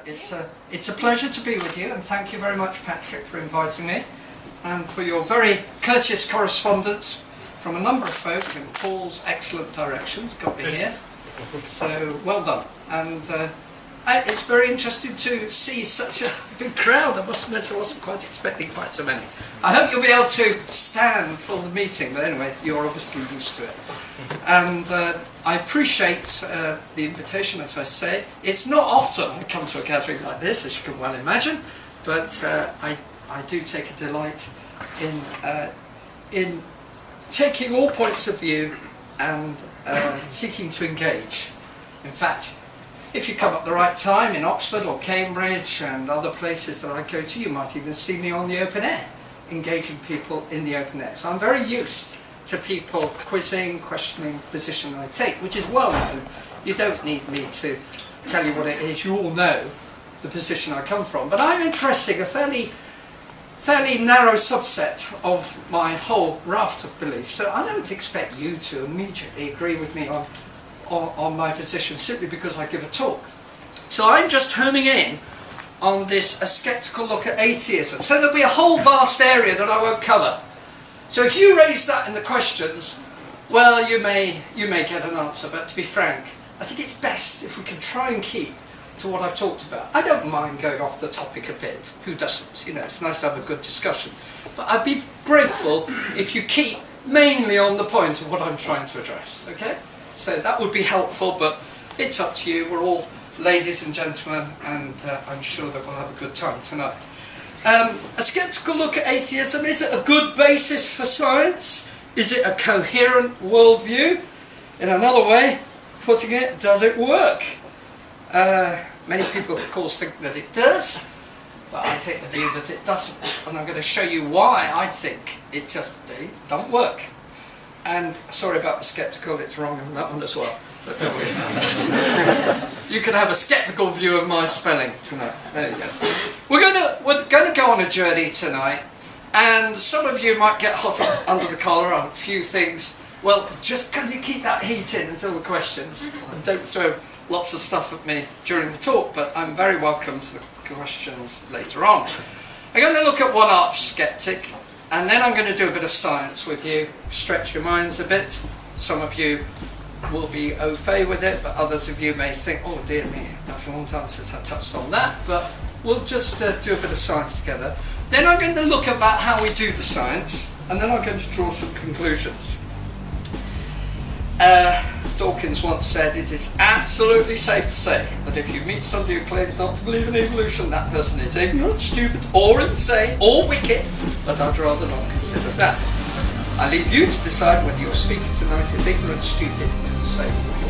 it's a pleasure to be with you, and thank you very much, Patrick, for inviting me, and for your very courteous correspondence from a number of folk in Paul's excellent directions. Got me here, so well done. And it's very interesting to see such a big crowd. I must admit I wasn't quite expecting quite so many. I hope you'll be able to stand for the meeting, but anyway, you're obviously used to it. And I appreciate the invitation, as I say. It's not often I come to a gathering like this, as you can well imagine, but I do take a delight in taking all points of view and seeking to engage. In fact, if you come at the right time in Oxford or Cambridge and other places that I go to, you might even see me on the open air, engaging people in the open air. So I'm very used to people quizzing, questioning the position I take, which is well known. You don't need me to tell you what it is. You all know the position I come from. But I'm addressing a fairly narrow subset of my whole raft of beliefs. So I don't expect you to immediately agree with me on my position simply because I give a talk. So I'm just homing in on this, a skeptical look at atheism. So there'll be a whole vast area that I won't cover. So if you raise that in the questions, well, you may get an answer, but to be frank, I think it's best if we can try and keep to what I've talked about. I don't mind going off the topic a bit. Who doesn't? You know, it's nice to have a good discussion. But I'd be grateful if you keep mainly on the point of what I'm trying to address, okay? So that would be helpful, but it's up to you. We're all ladies and gentlemen, and I'm sure that we'll have a good time tonight. A skeptical look at atheism. Is it a good basis for science? Is it a coherent worldview? In another way, putting it, does it work? Many people, of course, think that it does, but I take the view that it doesn't. And I'm going to show you why I think it just don't work. And sorry about the skeptical, it's wrong on that one as well. But don't worry about that. You can have a skeptical view of my spelling tonight. There you go. We're going to go on a journey tonight, and some of you might get hot under the collar on a few things. Well, just can you keep that heat in until the questions, and don't throw lots of stuff at me during the talk, but I'm very welcome to the questions later on. I'm going to look at one arch skeptic, and then I'm going to do a bit of science with you, stretch your minds a bit. Some of you will be au fait with it, but others of you may think, oh dear me, that's a long time since I touched on that, but we'll just do a bit of science together. Then I'm going to look about how we do the science, and then I'm going to draw some conclusions. Dawkins once said, it is absolutely safe to say that if you meet somebody who claims not to believe in evolution, that person is ignorant, stupid, or insane, or wicked, but I'd rather not consider that. I leave you to decide whether your speaker tonight is ignorant, stupid, insane, or